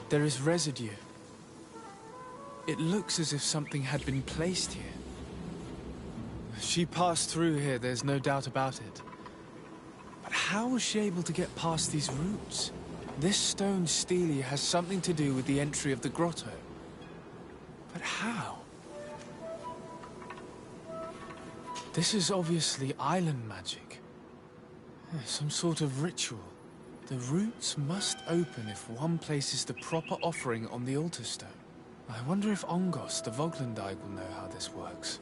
There is residue. It looks as if something had been placed here. She passed through here, there's no doubt about it. But how was she able to get past these roots? This stone stele has something to do with the entry of the grotto. But how? This is obviously island magic. Some sort of ritual. The roots must open if one places the proper offering on the altar stone. I wonder if Ongos, the Voglendike, will know how this works.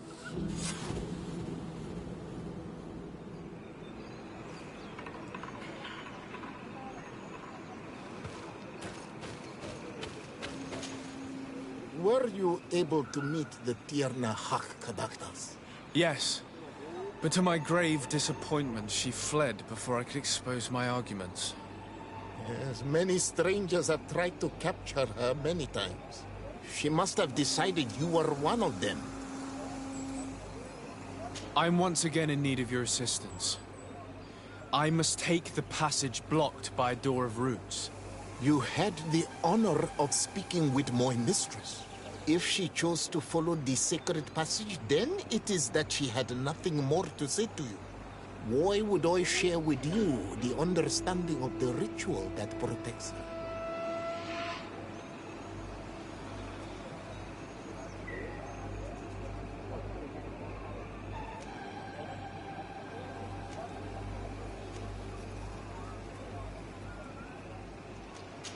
Were you able to meet the Tierna Hak-Kadaktas? Yes, but to my grave disappointment, she fled before I could expose my arguments. Yes, many strangers have tried to capture her many times. She must have decided you were one of them. I'm once again in need of your assistance. I must take the passage blocked by a door of roots. You had the honor of speaking with my mistress. If she chose to follow the sacred passage, then it is that she had nothing more to say to you. Why would I share with you the understanding of the ritual that protects her?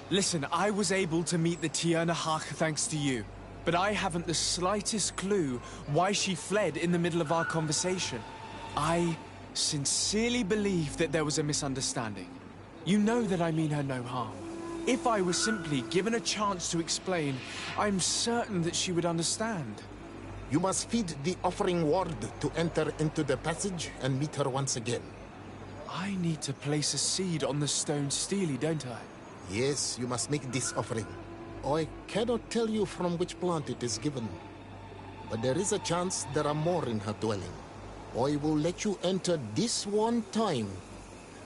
Listen, I was able to meet the Tierna Hach thanks to you. But I haven't the slightest clue why she fled in the middle of our conversation. I sincerely believe that there was a misunderstanding. You know that I mean her no harm. If I were simply given a chance to explain, I'm certain that she would understand. You must feed the offering ward to enter into the passage and meet her once again. I need to place a seed on the stone stele, don't I? Yes, you must make this offering. I cannot tell you from which plant it is given, but there is a chance there are more in her dwelling. I will let you enter this one time,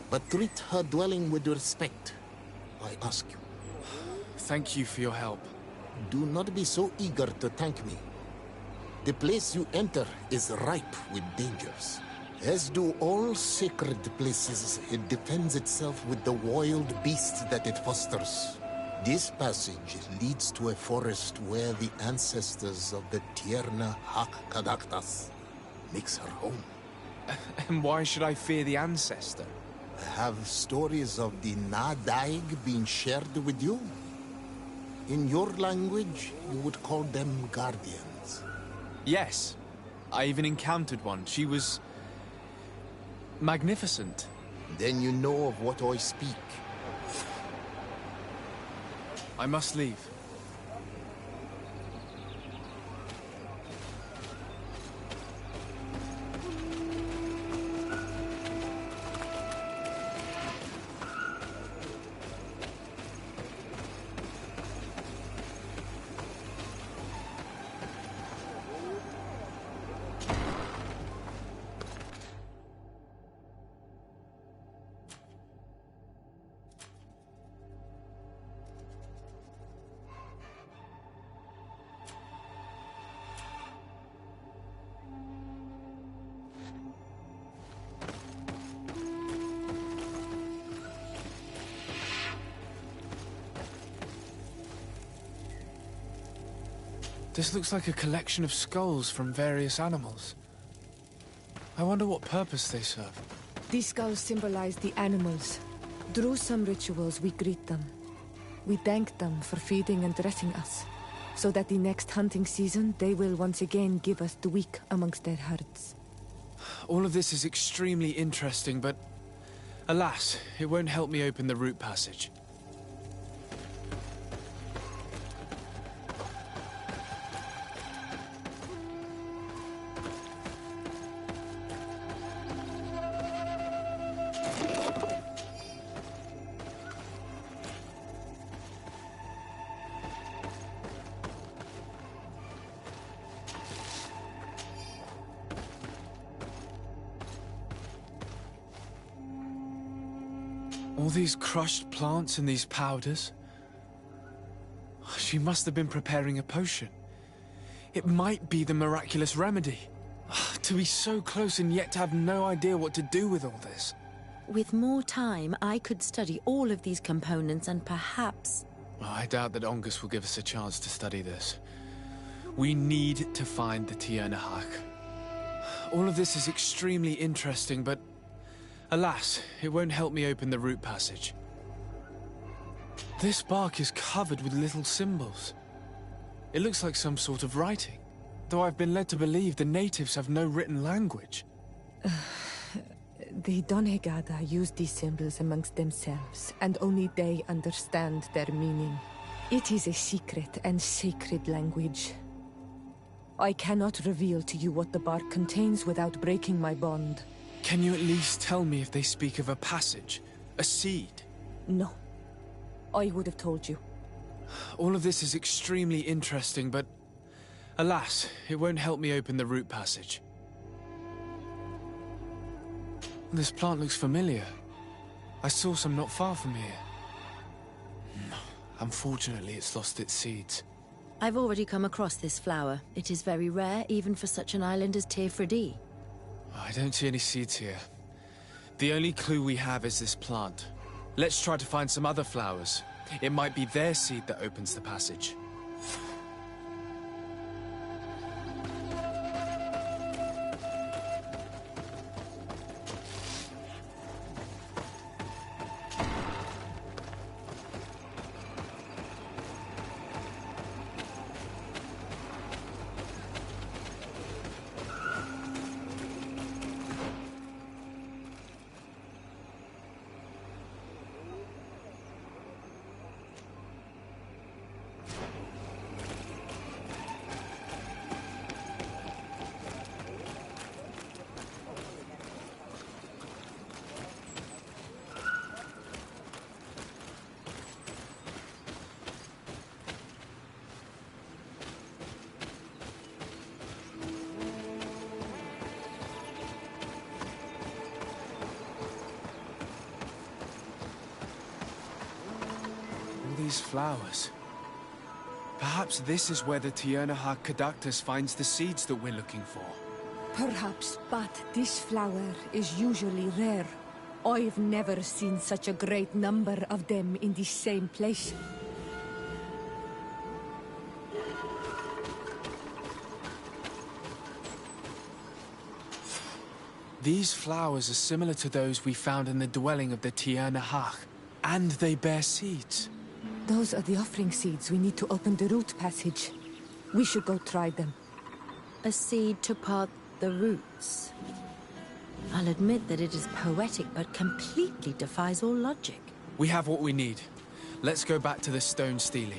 but treat her dwelling with respect, I ask you. Thank you for your help. Do not be so eager to thank me. The place you enter is ripe with dangers. As do all sacred places, it defends itself with the wild beasts that it fosters. This passage leads to a forest where the ancestors of the Tierna Hak-Kadaktas makes her home. And why should I fear the ancestor? Have stories of the Nadaig been shared with you? In your language, you would call them guardians. Yes. I even encountered one. She was magnificent. Then you know of what I speak. I must leave. This looks like a collection of skulls from various animals. I wonder what purpose they serve. These skulls symbolize the animals. Through some rituals, we greet them. We thank them for feeding and dressing us, so that the next hunting season, they will once again give us the weak amongst their herds. All of this is extremely interesting, but alas, it won't help me open the root passage. All these crushed plants and these powders. She must have been preparing a potion. It might be the miraculous remedy. To be so close and yet to have no idea what to do with all this. With more time, I could study all of these components and perhaps... Well, I doubt that Ongus will give us a chance to study this. We need to find the Tiernahak. All of this is extremely interesting, but alas, it won't help me open the root passage. This bark is covered with little symbols. It looks like some sort of writing, though I've been led to believe the natives have no written language. The Donegada use these symbols amongst themselves, and only they understand their meaning. It is a secret and sacred language. I cannot reveal to you what the bark contains without breaking my bond. Can you at least tell me if they speak of a passage? A seed? No. I would have told you. All of this is extremely interesting, but alas, it won't help me open the root passage. This plant looks familiar. I saw some not far from here. Unfortunately, it's lost its seeds. I've already come across this flower. It is very rare, even for such an island as Teifredi. I don't see any seeds here. The only clue we have is this plant. Let's try to find some other flowers. It might be their seed that opens the passage. These flowers. Perhaps this is where the Tiernahak Caductus finds the seeds that we're looking for. Perhaps, but this flower is usually rare. I've never seen such a great number of them in the same place. These flowers are similar to those we found in the dwelling of the Tiernahak, and they bear seeds. Those are the offering seeds we need to open the root passage. We should go try them. A seed to part the roots. I'll admit that it is poetic, but completely defies all logic. We have what we need. Let's go back to the stone stele.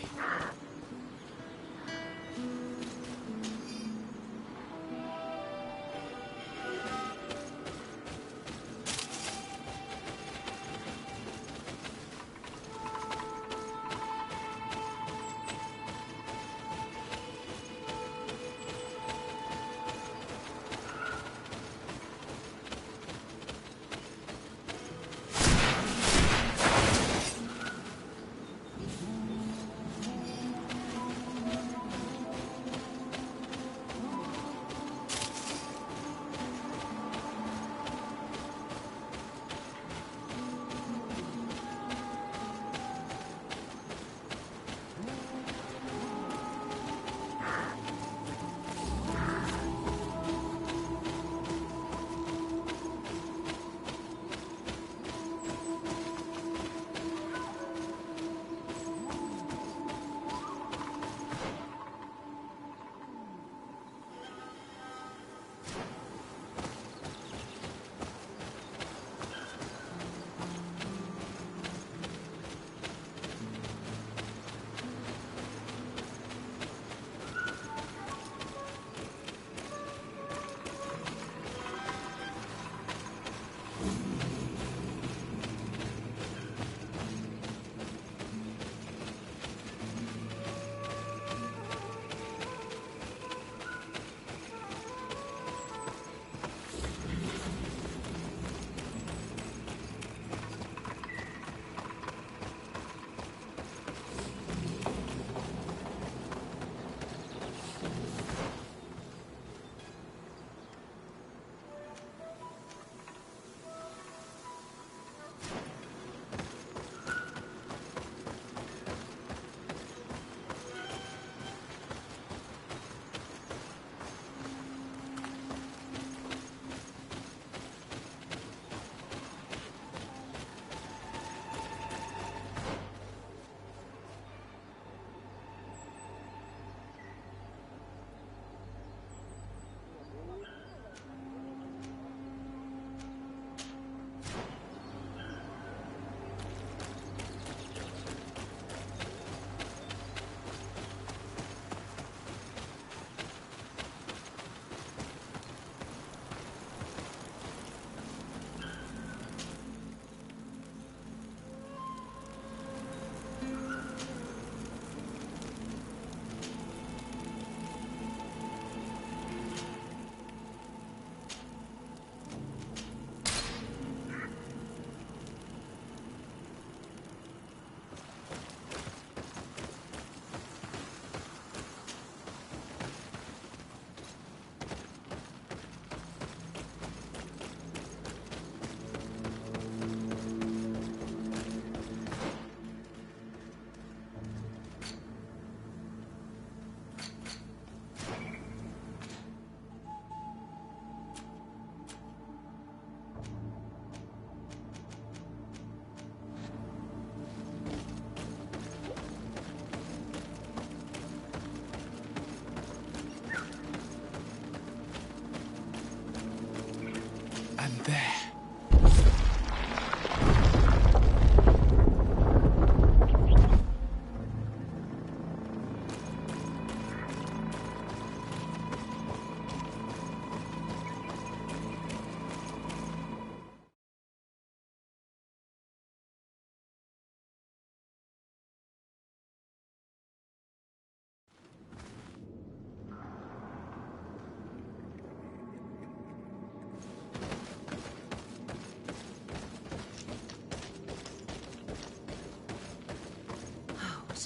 And there.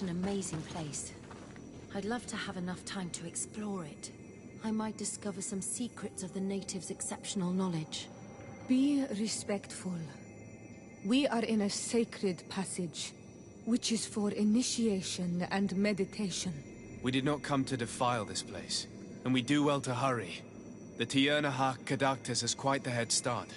What an amazing place. I'd love to have enough time to explore it. I might discover some secrets of the natives' exceptional knowledge. Be respectful. We are in a sacred passage, which is for initiation and meditation. We did not come to defile this place, and we do well to hurry. The Tiernahak Kadactus has quite the head start.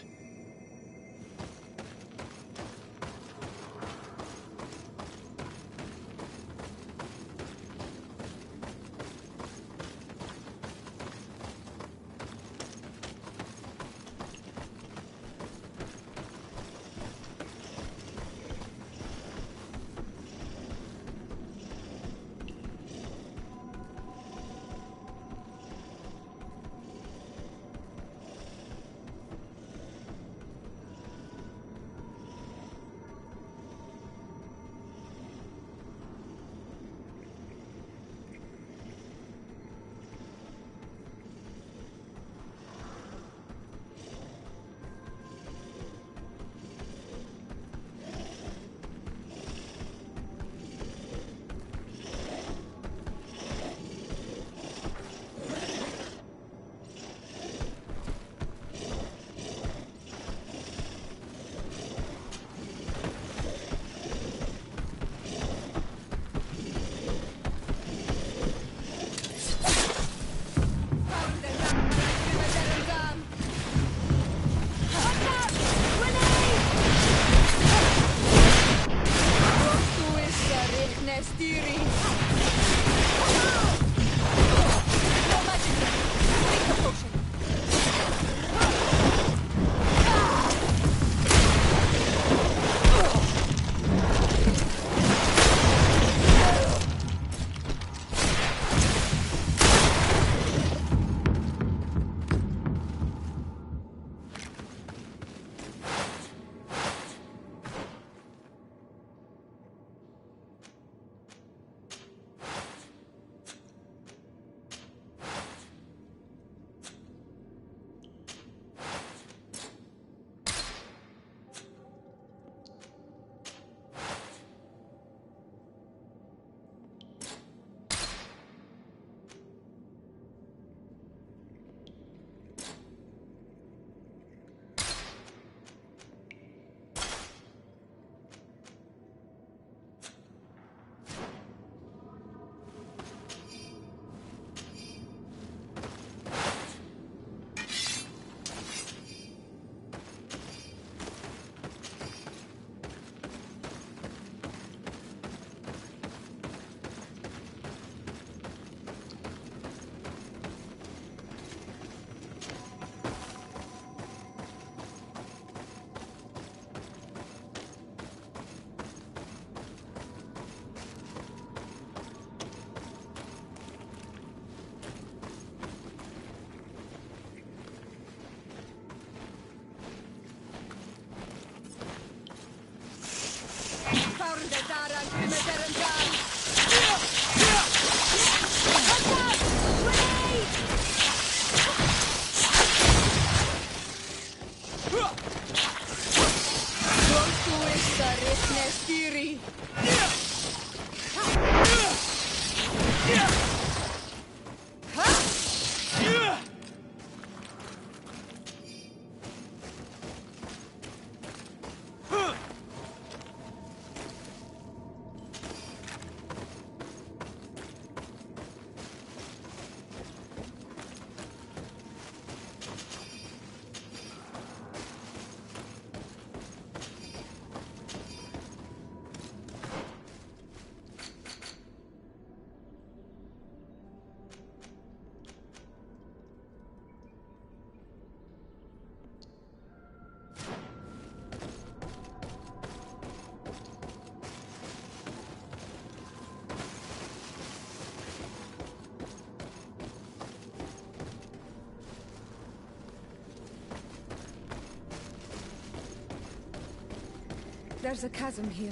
There's a chasm here.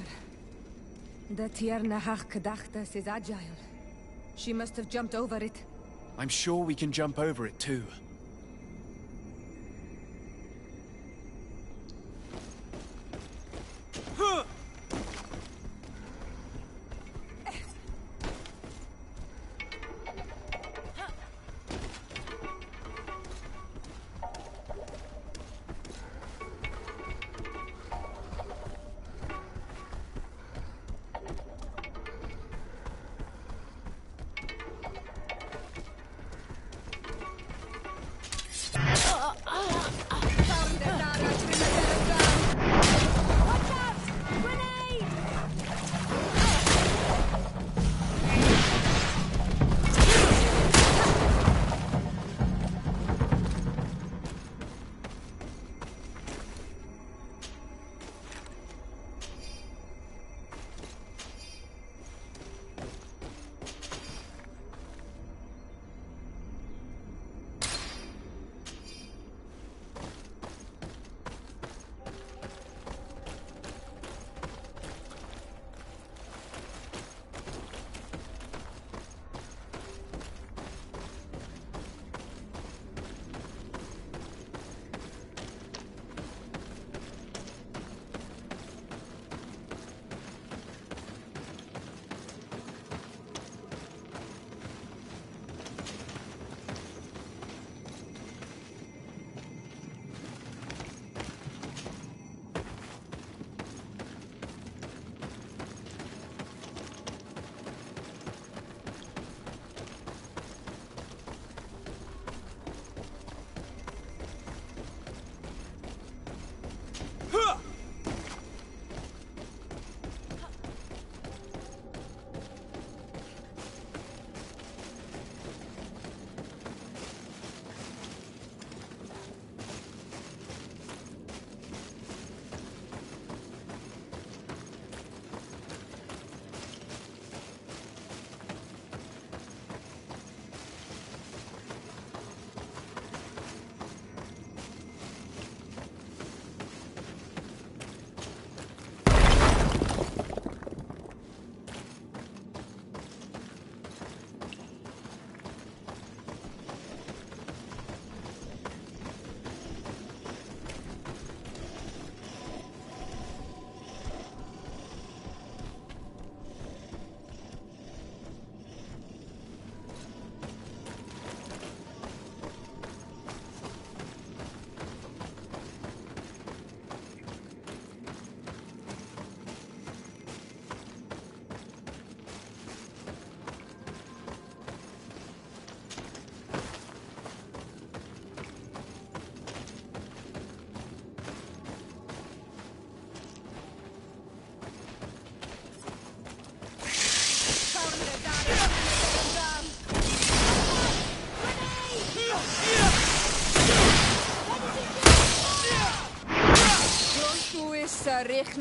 The Tiernahach Kadachtas is agile. She must have jumped over it. I'm sure we can jump over it too.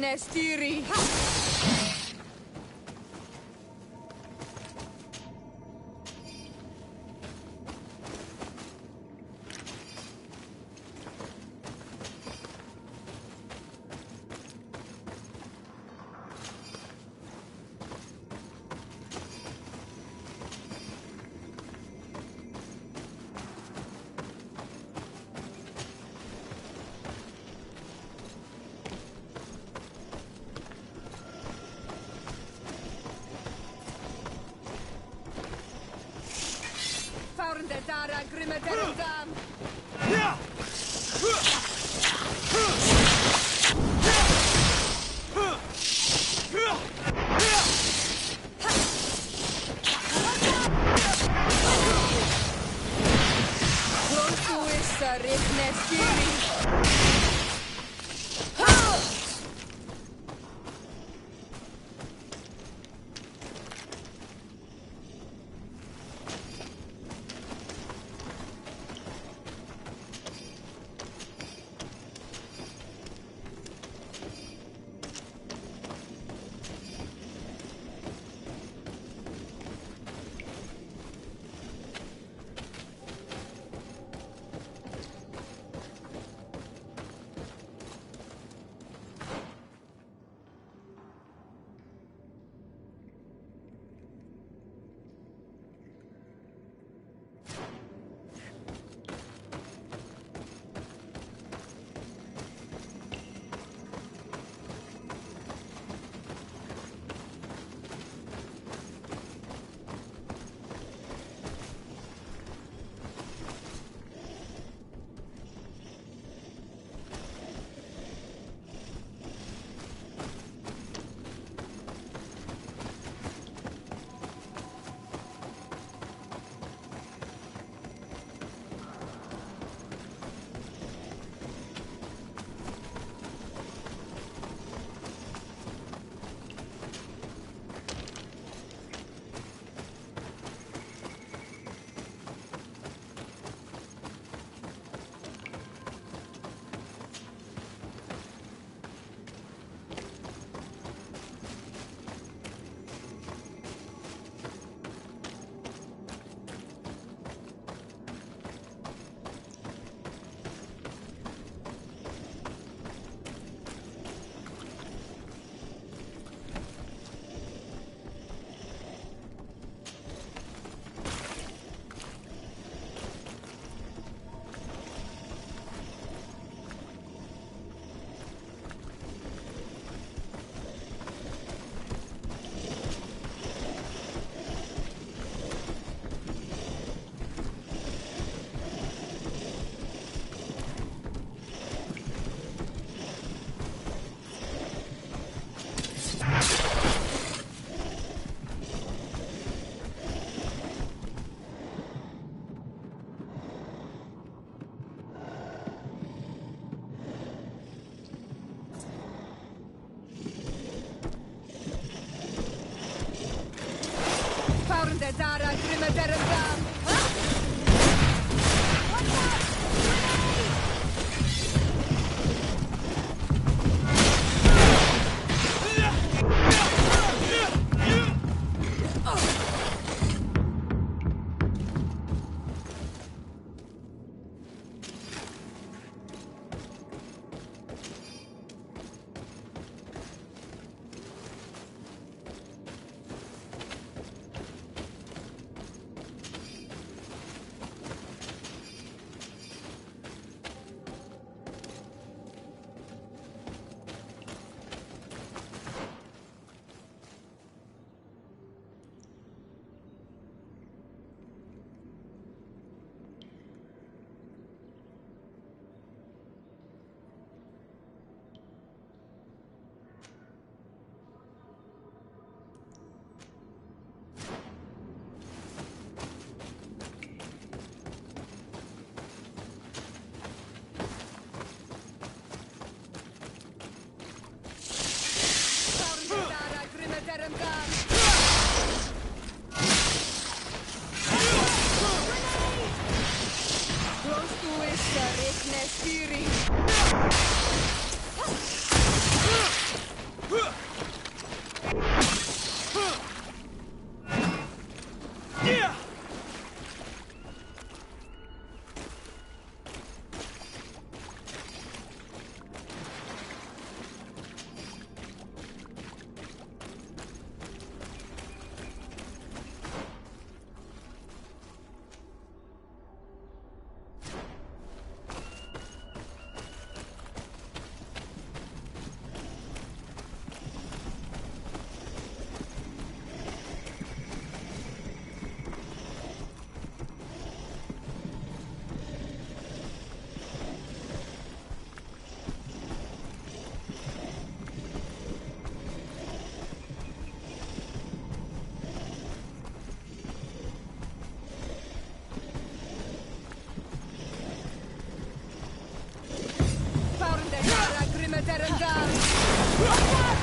Nestiri. Dara Grimaderendam. Dara Grimaderandam! What's up?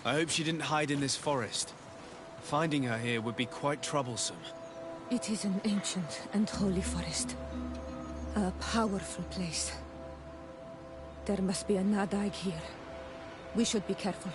I hope she didn't hide in this forest. Finding her here would be quite troublesome. It is an ancient and holy forest. A powerful place. There must be a Nadaig here. We should be careful.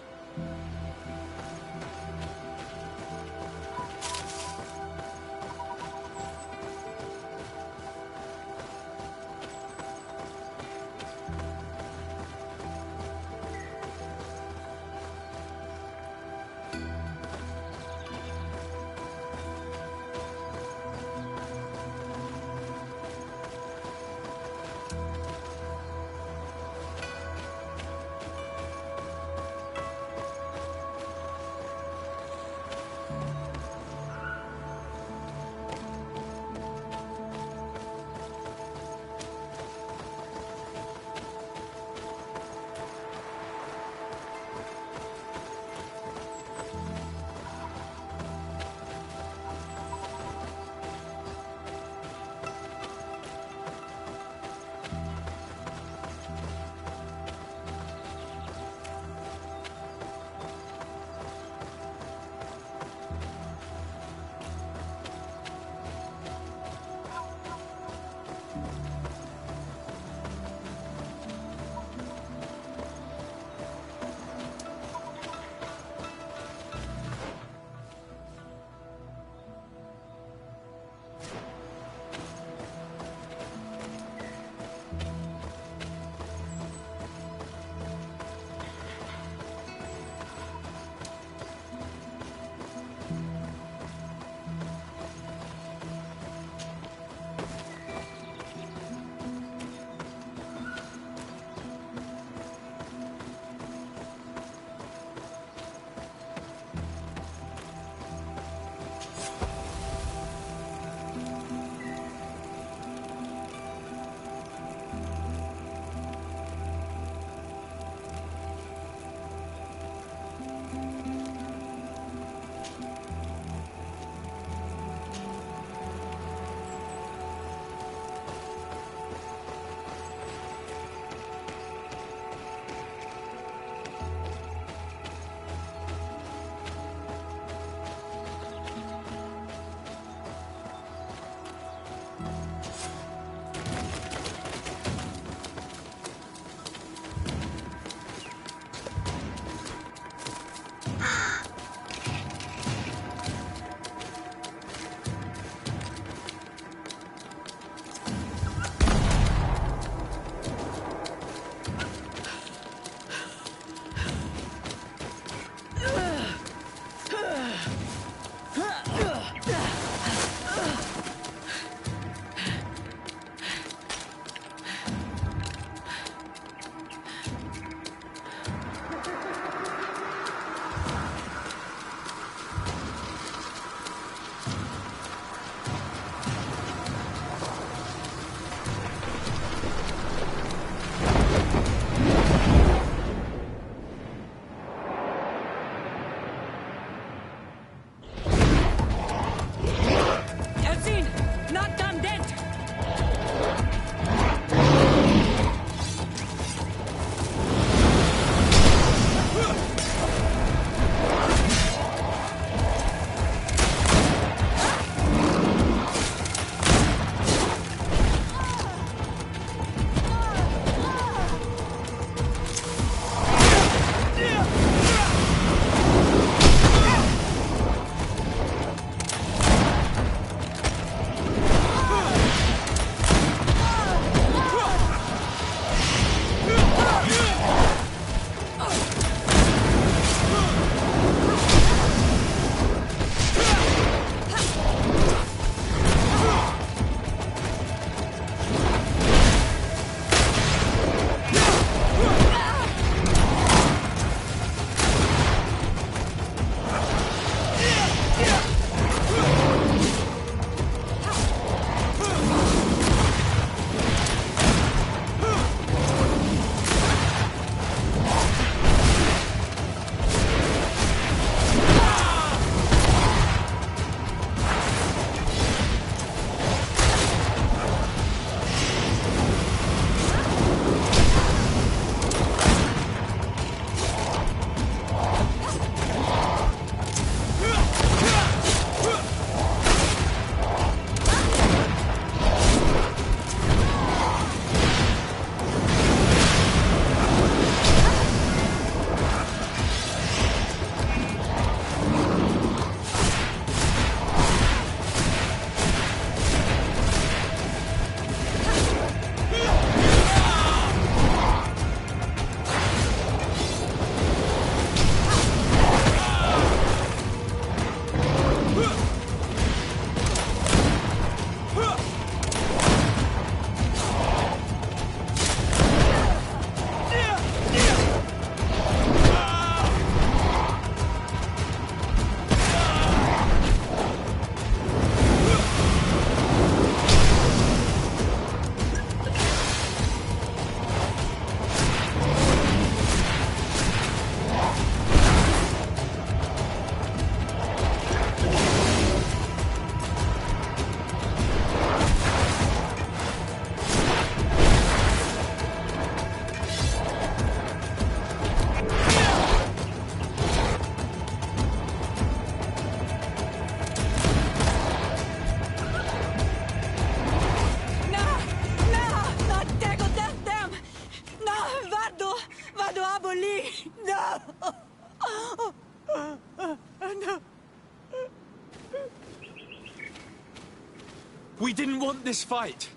We didn't want this fight.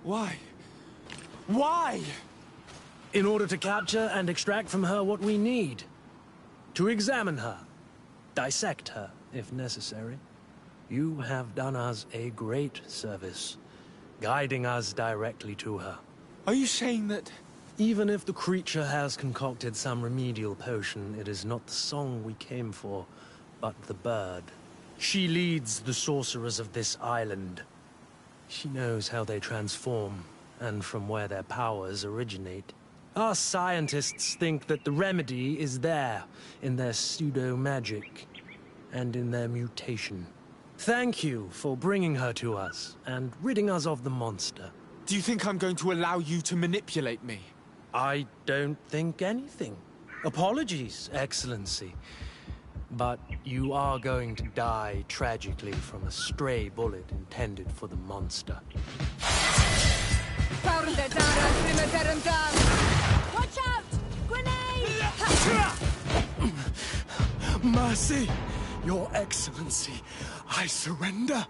Why? Why? In order to capture and extract from her what we need. To examine her. Dissect her, if necessary. You have done us a great service, guiding us directly to her. Are you saying that... Even if the creature has concocted some remedial potion, it is not the song we came for, but the bird. She leads the sorcerers of this island. She knows how they transform, and from where their powers originate. Our scientists think that the remedy is there, in their pseudo-magic, and in their mutation. Thank you for bringing her to us, and ridding us of the monster. Do you think I'm going to allow you to manipulate me? I don't think anything. Apologies, Excellency. But you are going to die tragically from a stray bullet intended for the monster. Watch out! Grenade! Mercy, Your Excellency, I surrender.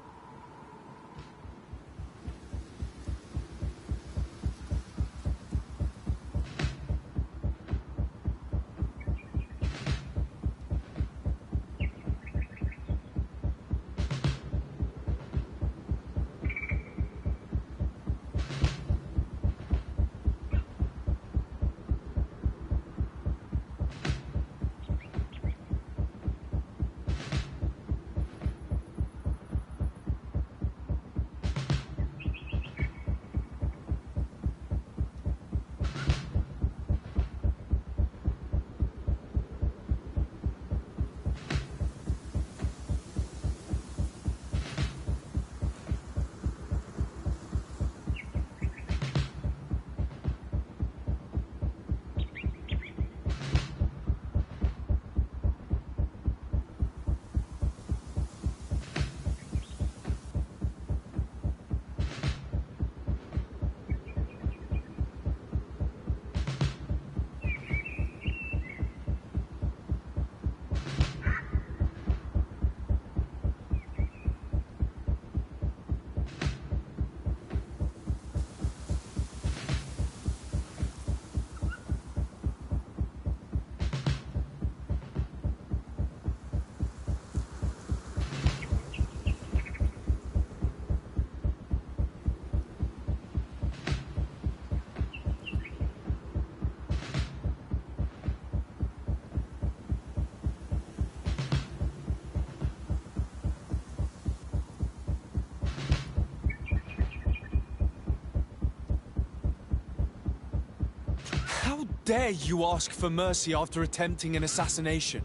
How dare you ask for mercy after attempting an assassination?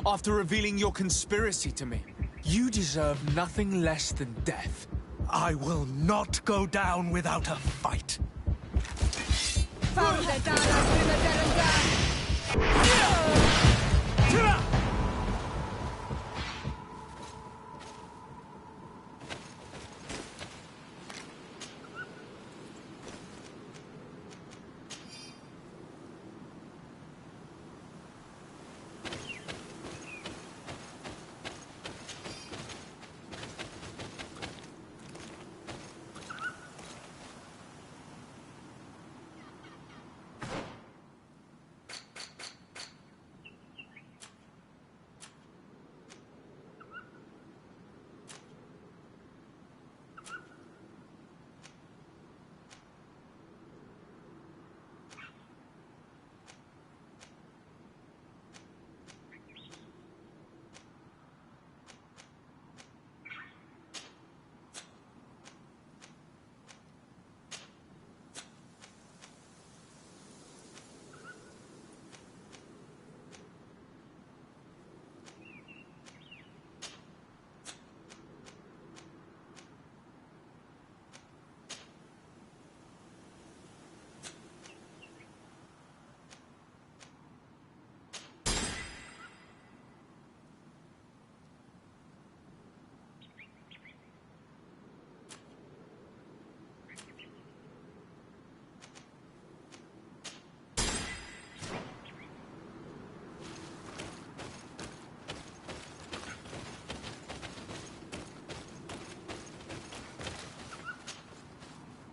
After revealing your conspiracy to me? You deserve nothing less than death. I will not go down without a fight.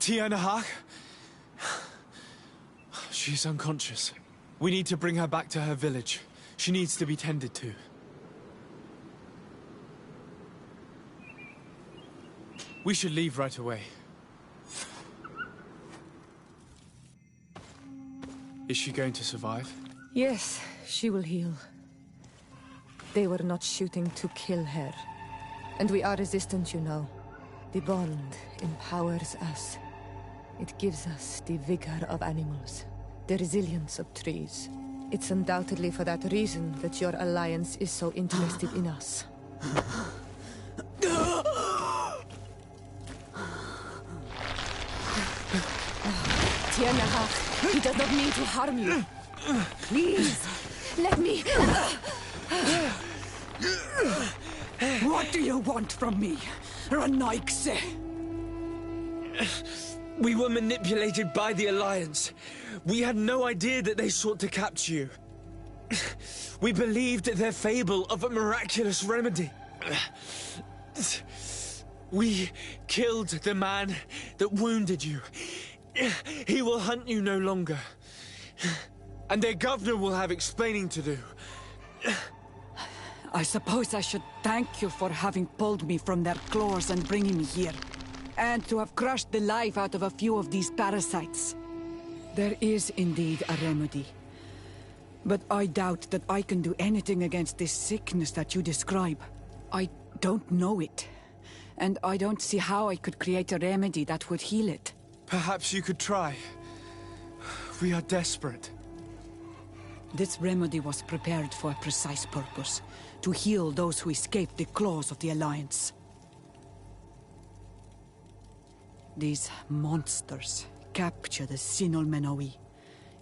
Tia Nahak? She's unconscious. We need to bring her back to her village. She needs to be tended to. We should leave right away. Is she going to survive? Yes, she will heal. They were not shooting to kill her. And we are resistant, you know. The bond empowers us. It gives us the vigor of animals, the resilience of trees. It's undoubtedly for that reason that your alliance is so interested in us. Tia Nahak, he does not mean to harm you. Please, let me... What do you want from me, Ranaikse? We were manipulated by the Alliance. We had no idea that they sought to capture you. We believed their fable of a miraculous remedy. We killed the man that wounded you. He will hunt you no longer. And their governor will have explaining to do. I suppose I should thank you for having pulled me from their claws and bringing me here. And to have crushed the life out of a few of these parasites. There is indeed a remedy. But I doubt that I can do anything against this sickness that you describe. I don't know it. And I don't see how I could create a remedy that would heal it. Perhaps you could try. We are desperate. This remedy was prepared for a precise purpose. To heal those who escaped the claws of the Alliance. These monsters capture the Sinol Menoi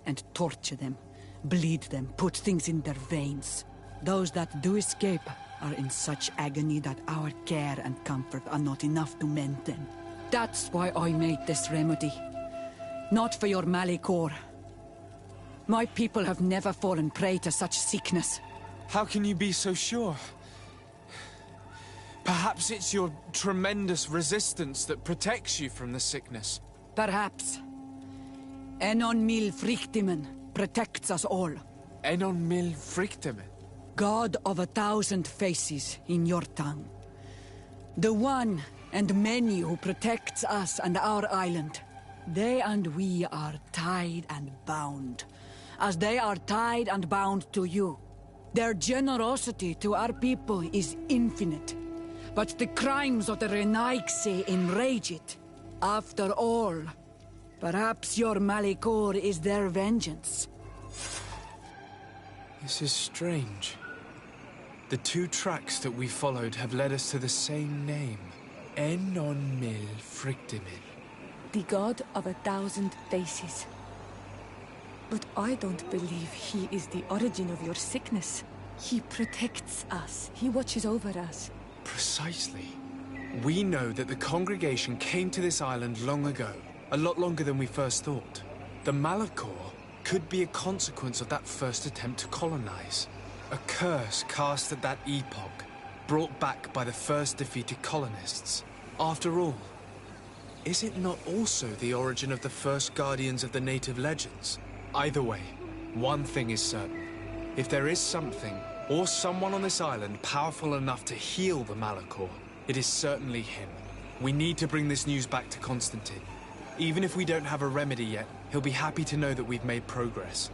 and torture them, bleed them, put things in their veins. Those that do escape are in such agony that our care and comfort are not enough to mend them. That's why I made this remedy. Not for your Malikor. My people have never fallen prey to such sickness. How can you be so sure? Perhaps it's your tremendous resistance that protects you from the sickness. Perhaps. Enon Mil Frictimen protects us all. Enon Mil Frictimen? God of 1,000 faces in your tongue. The one and many who protects us and our island. They and we are tied and bound, as they are tied and bound to you. Their generosity to our people is infinite, but the crimes of the Renaikse enrage it. After all, perhaps your Malikor is their vengeance. This is strange. The two tracks that we followed have led us to the same name. Enon Mil Frictimen. The god of 1,000 faces. But I don't believe he is the origin of your sickness. He protects us. He watches over us. Precisely. We know that the congregation came to this island long ago. A lot longer than we first thought. The Malachor could be a consequence of that first attempt to colonize. A curse cast at that epoch, brought back by the first defeated colonists. After all, is it not also the origin of the first guardians of the native legends? Either way, one thing is certain. If there is something, or someone on this island powerful enough to heal the Malachor, it is certainly him. We need to bring this news back to Constantine. Even if we don't have a remedy yet, he'll be happy to know that we've made progress.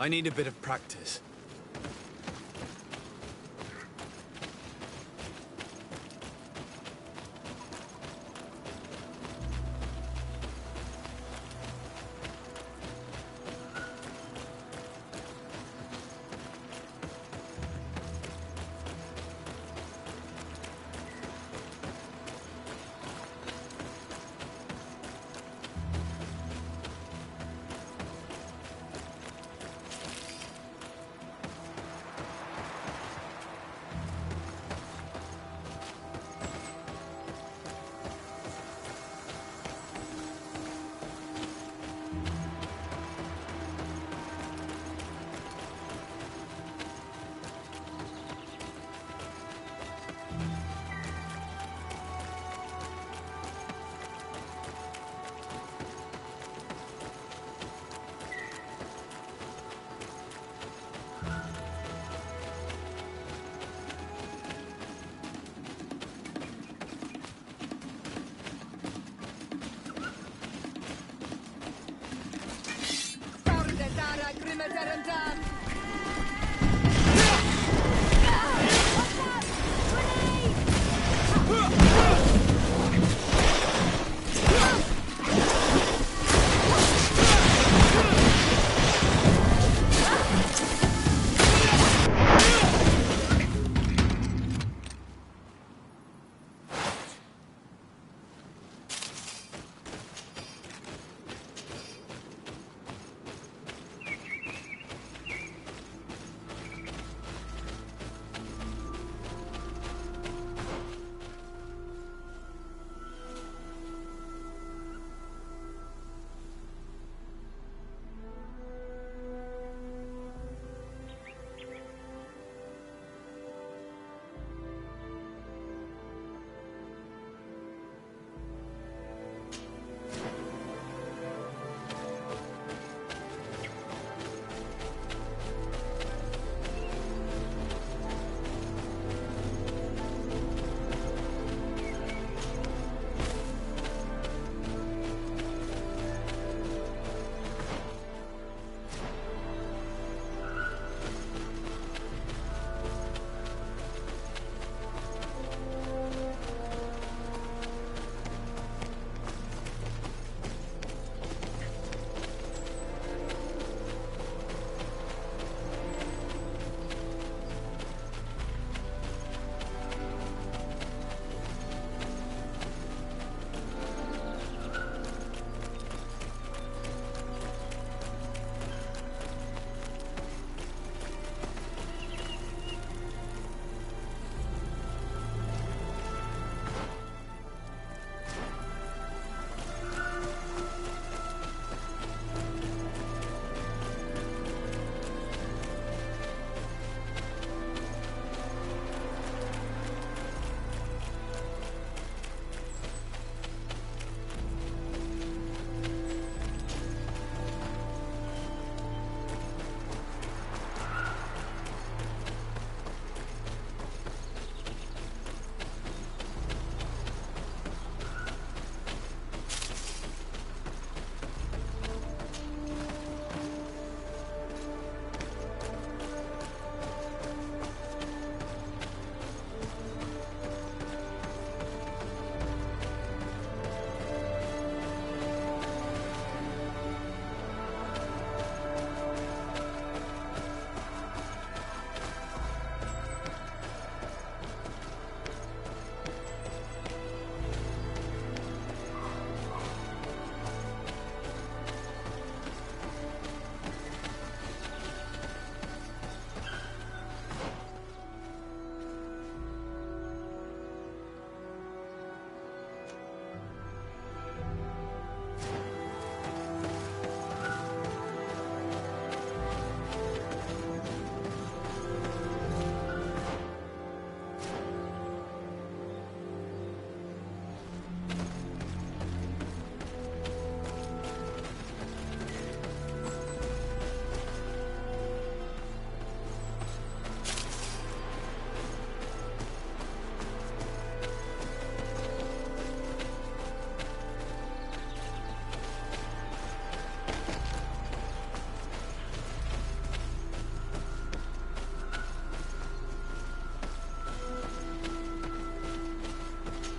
I need a bit of practice.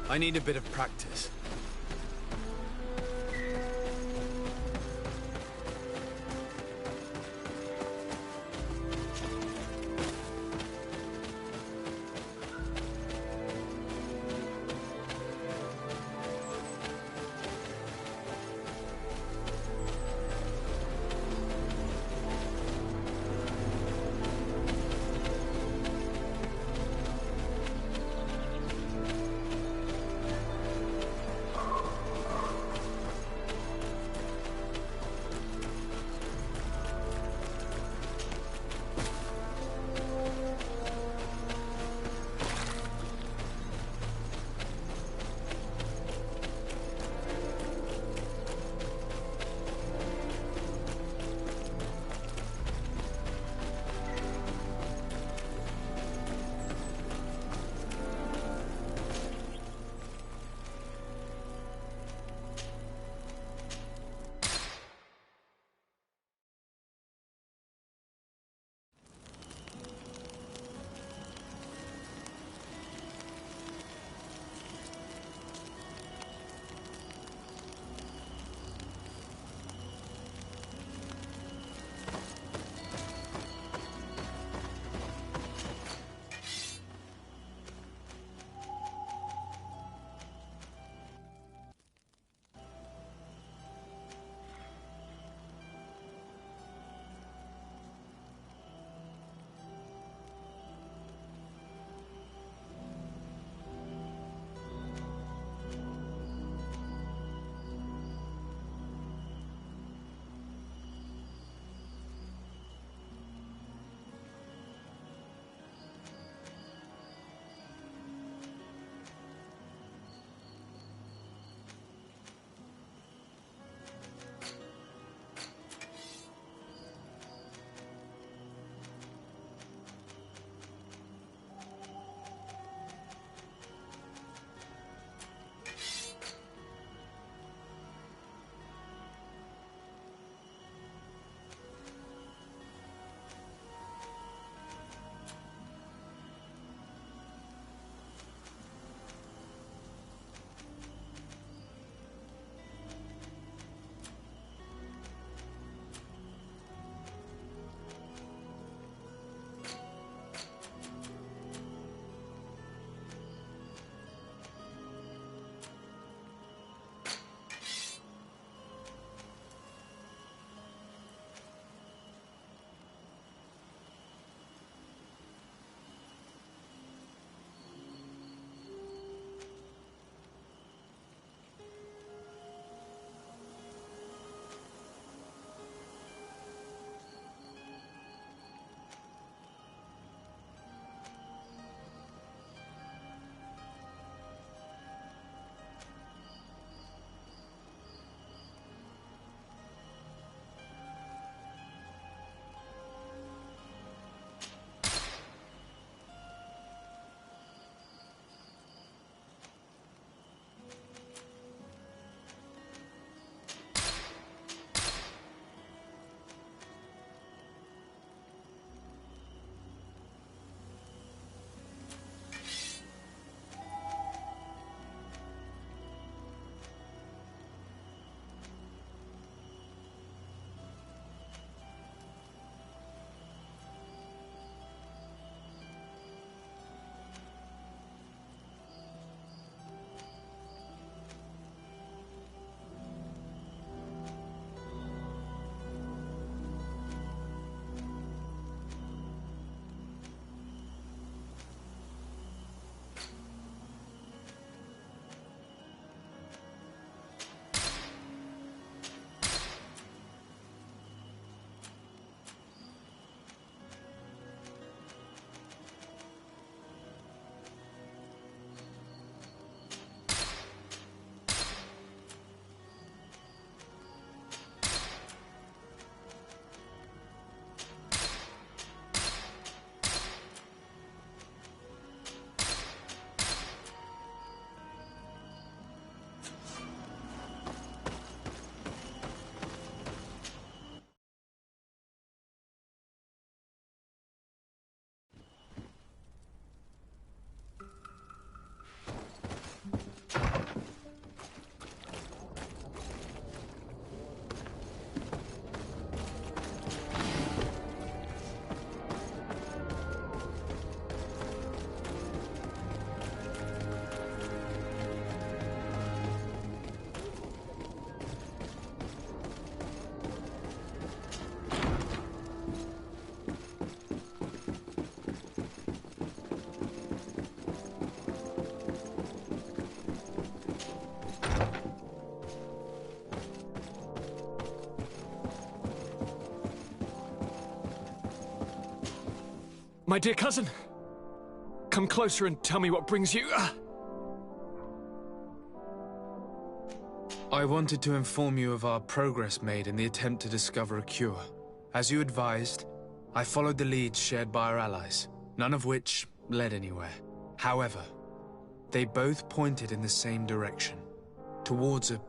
I need a bit of practice. My dear cousin, come closer and tell me what brings you... I wanted to inform you of our progress made in the attempt to discover a cure. As you advised, I followed the leads shared by our allies, none of which led anywhere. However, they both pointed in the same direction, towards a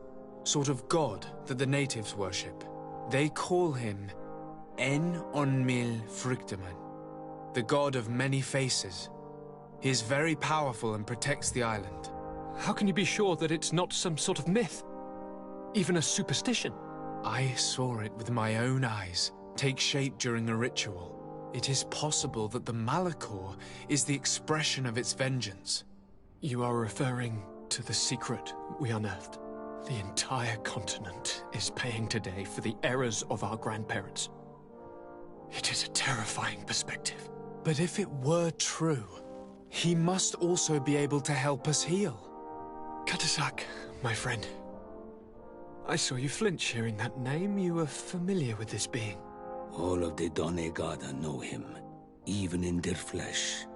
sort of god that the natives worship. They call him En-on-Mil Frictaman, the god of many faces. He is very powerful and protects the island. How can you be sure that it's not some sort of myth? Even a superstition? I saw it with my own eyes take shape during a ritual. It is possible that the Malachor is the expression of its vengeance. You are referring to the secret we unearthed. The entire continent is paying today for the errors of our grandparents. It is a terrifying perspective. But if it were true, he must also be able to help us heal. Katasak, my friend. I saw you flinch hearing that name. You were familiar with this being. All of the Donegada know him, even in their flesh.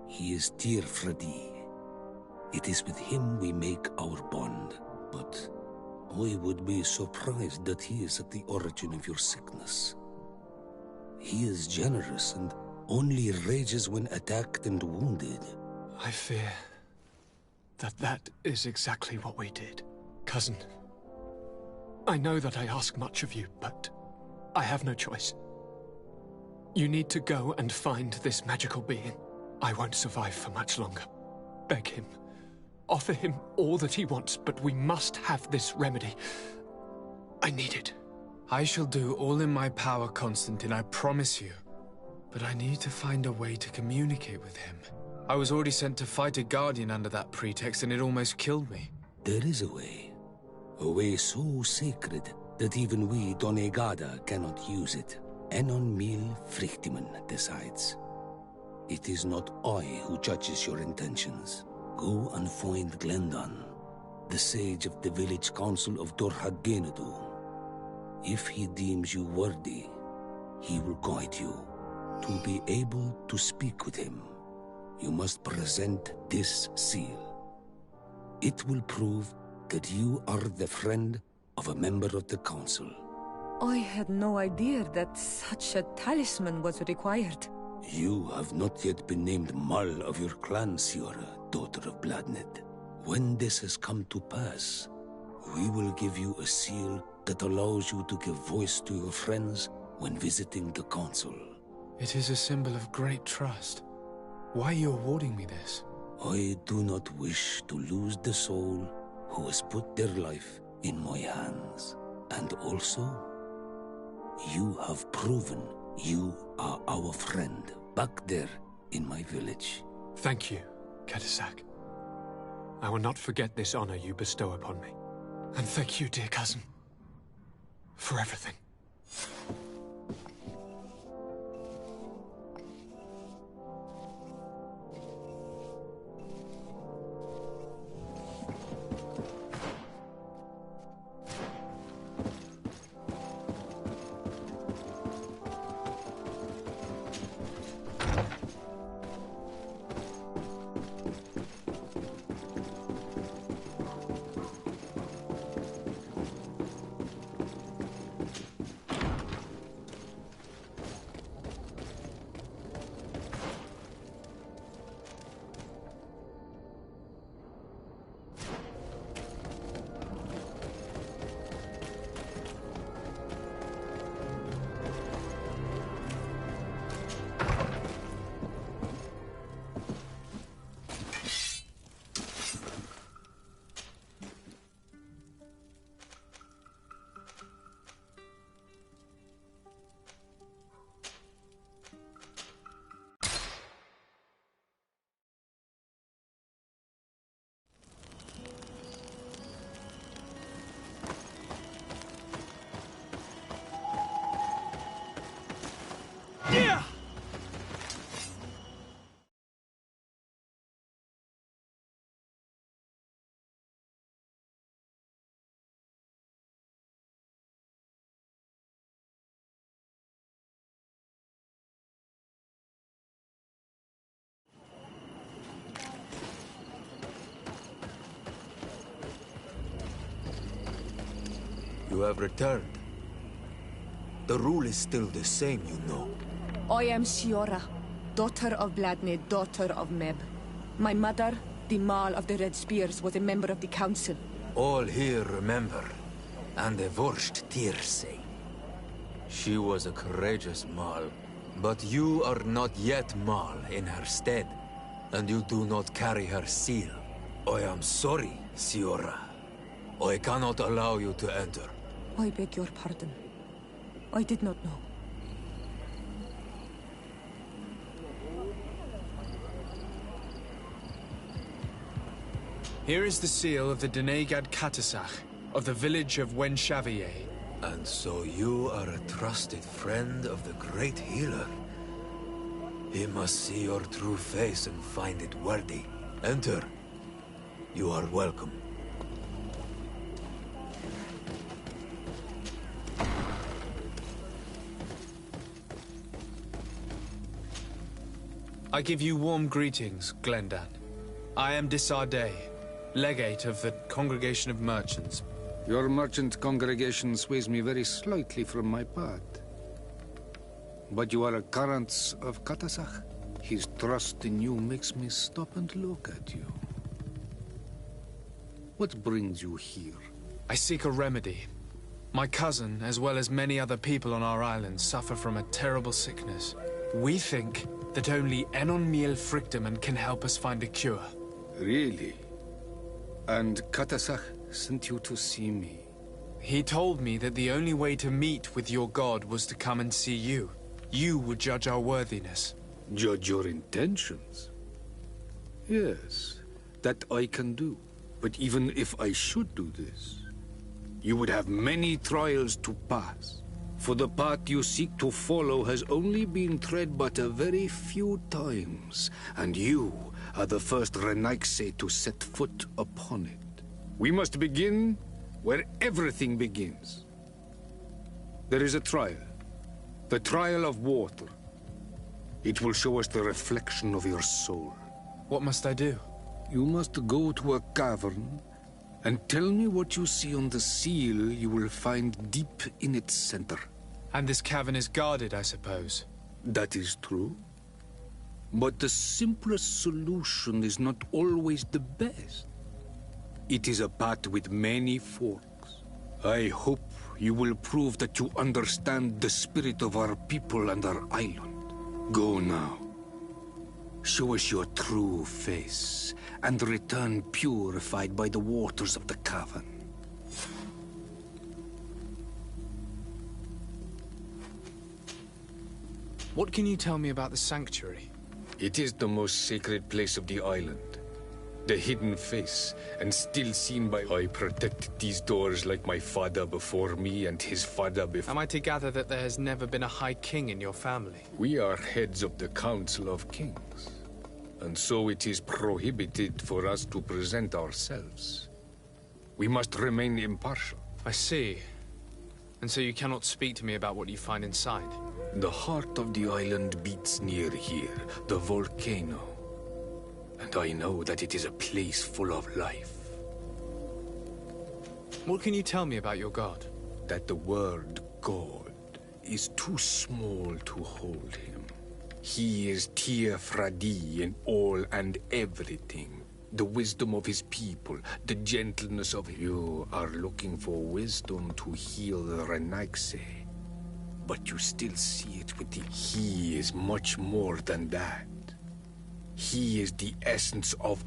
He is Tirfradi. It is with him we make our bond, but I would be surprised that he is at the origin of your sickness. He is generous and only rages when attacked and wounded. I fear that is exactly what we did. Cousin, I know that I ask much of you, but I have no choice. You need to go and find this magical being. I won't survive for much longer. Beg him. Offer him all that he wants, but we must have this remedy. I need it. I shall do all in my power, Constantine, I promise you. But I need to find a way to communicate with him. I was already sent to fight a guardian under that pretext, and it almost killed me. There is a way. A way so sacred that even we Donegada cannot use it. En-on-Mil Frictaman decides. It is not I who judges your intentions. Go and find Glendon, the sage of the village council of Dorhagenadu. If he deems you worthy, he will guide you. To be able to speak with him, you must present this seal. It will prove that you are the friend of a member of the council. I had no idea that such a talisman was required. You have not yet been named Mal of your clan, Ciora, daughter of Bladned. When this has come to pass, we will give you a seal that allows you to give voice to your friends when visiting the council. It is a symbol of great trust. Why are you awarding me this? I do not wish to lose the soul who has put their life in my hands. And also, you have proven you are our friend back there in my village. Thank you, Katasak. I will not forget this honor you bestow upon me. And thank you, dear cousin, for everything. You have returned. The rule is still the same, you know. I am Shiora, daughter of Bladne, daughter of Meb. My mother, the Mal of the Red Spears, was a member of the council. All here remember, and the worst tears say. She was a courageous Mal, but you are not yet Mal in her stead, and you do not carry her seal. I am sorry, Shiora. I cannot allow you to enter. I beg your pardon. I did not know. Here is the seal of the Denegad Katasach, of the village of Wenshavier. And so you are a trusted friend of the great healer. He must see your true face and find it worthy. Enter. You are welcome. I give you warm greetings, Glendan. I am Disarday, legate of the Congregation of Merchants. Your merchant congregation sways me very slightly from my path. But you are a current of Katasach. His trust in you makes me stop and look at you. What brings you here? I seek a remedy. My cousin, as well as many other people on our island, suffer from a terrible sickness. We think that only Enon Miel Frictiman can help us find a cure. Really? And Katasach sent you to see me? He told me that the only way to meet with your god was to come and see you. You would judge our worthiness. Judge your intentions? Yes, that I can do. But even if I should do this, you would have many trials to pass. For the path you seek to follow has only been tread but a very few times, and you are the first Renaigse to set foot upon it. We must begin where everything begins. There is a trial. The trial of water. It will show us the reflection of your soul. What must I do? You must go to a cavern and tell me what you see on the seal you will find deep in its center. And this cavern is guarded, I suppose. That is true. But the simplest solution is not always the best. It is a path with many forks. I hope you will prove that you understand the spirit of our people and our island. Go now. Show us your true face, and return purified by the waters of the cavern. What can you tell me about the sanctuary? It is the most sacred place of the island. The hidden face, and still seen by... I protect these doors like my father before me and his father before... Am I to gather that there has never been a High King in your family? We are heads of the Council of Kings. And so it is prohibited for us to present ourselves. We must remain impartial. I see. And so you cannot speak to me about what you find inside? The heart of the island beats near here, the volcano. And I know that it is a place full of life. What can you tell me about your god? That the word God is too small to hold him. He is Tia Fradi in all and everything. The wisdom of his people, the gentleness of... You are looking for wisdom to heal the Renaigse. But you still see it with the... He is much more than that. He is the essence of...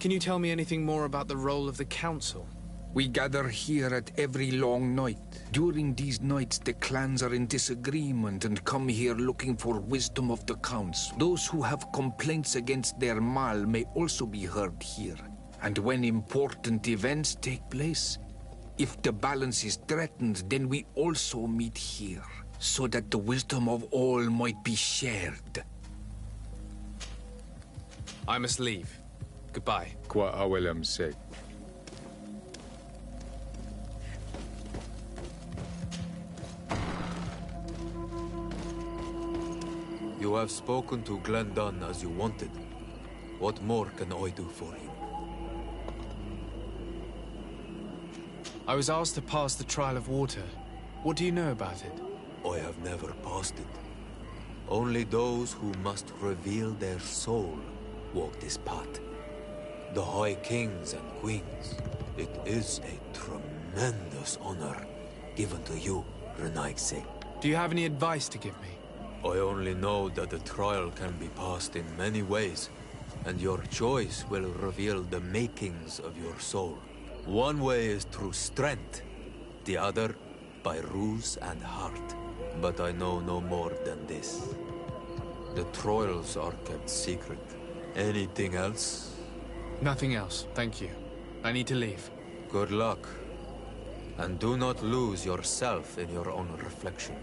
Can you tell me anything more about the role of the Council? We gather here at every long night. During these nights, the clans are in disagreement and come here looking for wisdom of the Council. Those who have complaints against their Mal may also be heard here. And when important events take place, if the balance is threatened, then we also meet here, so that the wisdom of all might be shared. I must leave. Goodbye. Qua awelem sec. You have spoken to Glendan as you wanted. What more can I do for you? I was asked to pass the trial of water. What do you know about it? I have never passed it. Only those who must reveal their soul walk this path. The High Kings and Queens. It is a tremendous honor given to you, Renaigse. Do you have any advice to give me? I only know that the trial can be passed in many ways, and your choice will reveal the makings of your soul. One way is through strength, the other by ruse and heart. But I know no more than this. The trials are kept secret. Anything else? Nothing else, thank you. I need to leave. Good luck. And do not lose yourself in your own reflection.